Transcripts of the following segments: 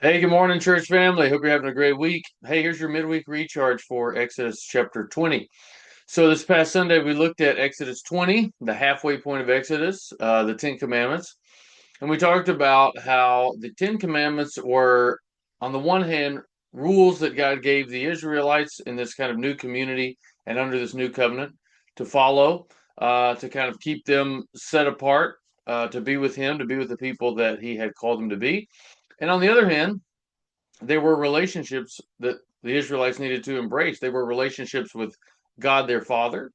Hey, good morning, church family. Hope you're having a great week. Hey, here's your midweek recharge for Exodus chapter 20. So, this past Sunday, we looked at Exodus 20, the halfway point of Exodus, the Ten Commandments. And we talked about how the Ten Commandments were, on the one hand, rules that God gave the Israelites in this kind of new community and under this new covenant to follow, to kind of keep them set apart, to be with Him, to be with the people that He had called them to be. And on the other hand, they were relationships that the Israelites needed to embrace. They were relationships with God their Father.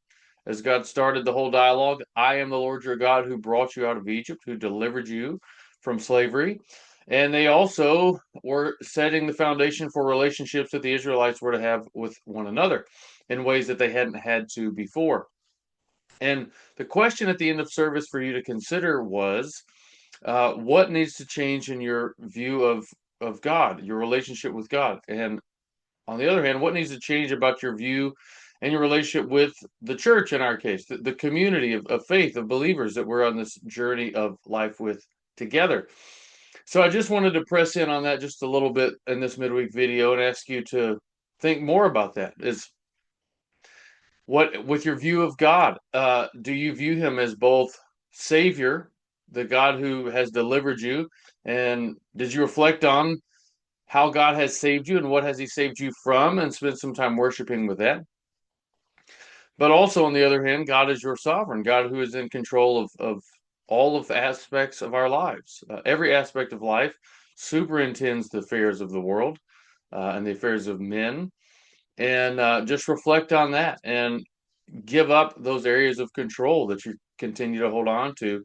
As God started the whole dialogue, I am the Lord your God who brought you out of Egypt, who delivered you from slavery. And they also were setting the foundation for relationships that the Israelites were to have with one another in ways that they hadn't had to before. And the question at the end of service for you to consider was what needs to change in your view of God, your relationship with God? And on the other hand, what needs to change about your view and your relationship with the church in our case, the community of faith, of believers that we're on this journey of life with together? So I just wanted to press in on that just a little bit in this midweek video and ask you to think more about that. Is what with your view of God, do you view him as both Savior, the God who has delivered you, and did you reflect on how God has saved you and what has he saved you from and spend some time worshiping with that? But also, on the other hand, God is your sovereign, God who is in control of all of the aspects of our lives. Every aspect of life superintends the affairs of the world and the affairs of men. And just reflect on that and give up those areas of control that you continue to hold on to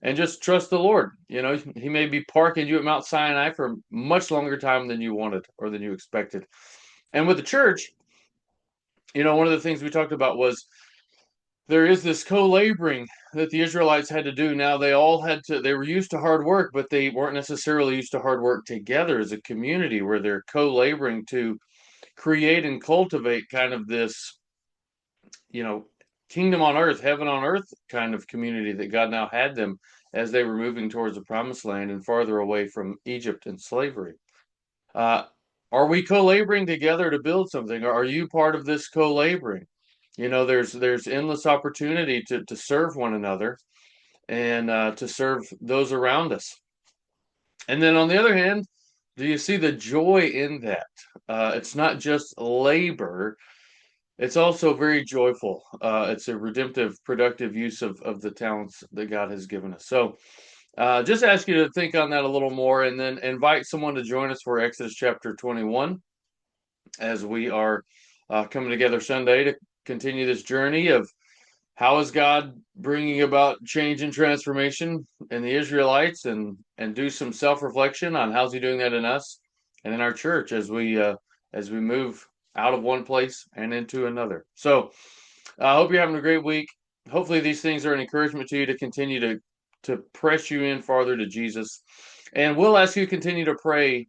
and just trust the Lord. You know, he may be parking you at Mount Sinai for a much longer time than you wanted or than you expected. And with the church, one of the things we talked about was there is this co-laboring that the Israelites had to do. Now they were used to hard work, but they weren't necessarily used to hard work together as a community where they're co-laboring to create and cultivate kind of this, you know, kingdom on earth, heaven on earth kind of community that God now had them as they were moving towards the promised land and farther away from Egypt and slavery. Uh, are we co-laboring together to build something? Or are you part of this co-laboring? There's endless opportunity to serve one another and to serve those around us. And then on the other hand, do you see the joy in that? It's not just labor, it's also very joyful. It's a redemptive, productive use of the talents that God has given us. So just ask you to think on that a little more and then invite someone to join us for Exodus chapter 21 as we are coming together Sunday to continue this journey of how is God bringing about change and transformation in the Israelites and do some self-reflection on how's he doing that in us and in our church as we move out of one place and into another. So I hope you're having a great week. Hopefully these things are an encouragement to you to continue to press you in farther to Jesus. And we'll ask you to continue to pray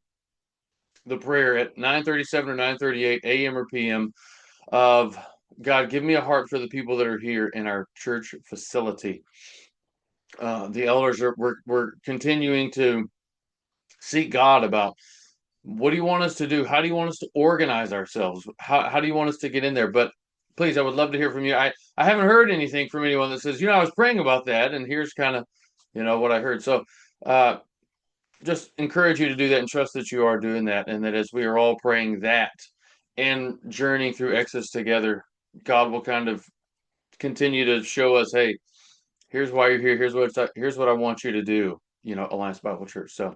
the prayer at 9:37 or 9:38 a.m. or p.m. of God, give me a heart for the people that are here in our church facility. The elders we're continuing to seek God about what do you want us to do? How do you want us to organize ourselves? How do you want us to get in there? But please, I would love to hear from you. I haven't heard anything from anyone that says, I was praying about that, and here's kind of, what I heard. So uh, just encourage you to do that and trust that you are doing that, and that as we are all praying that and journeying through Exodus together, God will kind of continue to show us, hey, here's why you're here. Here's what I want you to do. Alliance Bible Church. So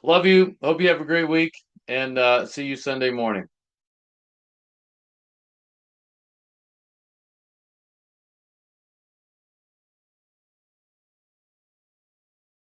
love you. Hope you have a great week, and see you Sunday morning.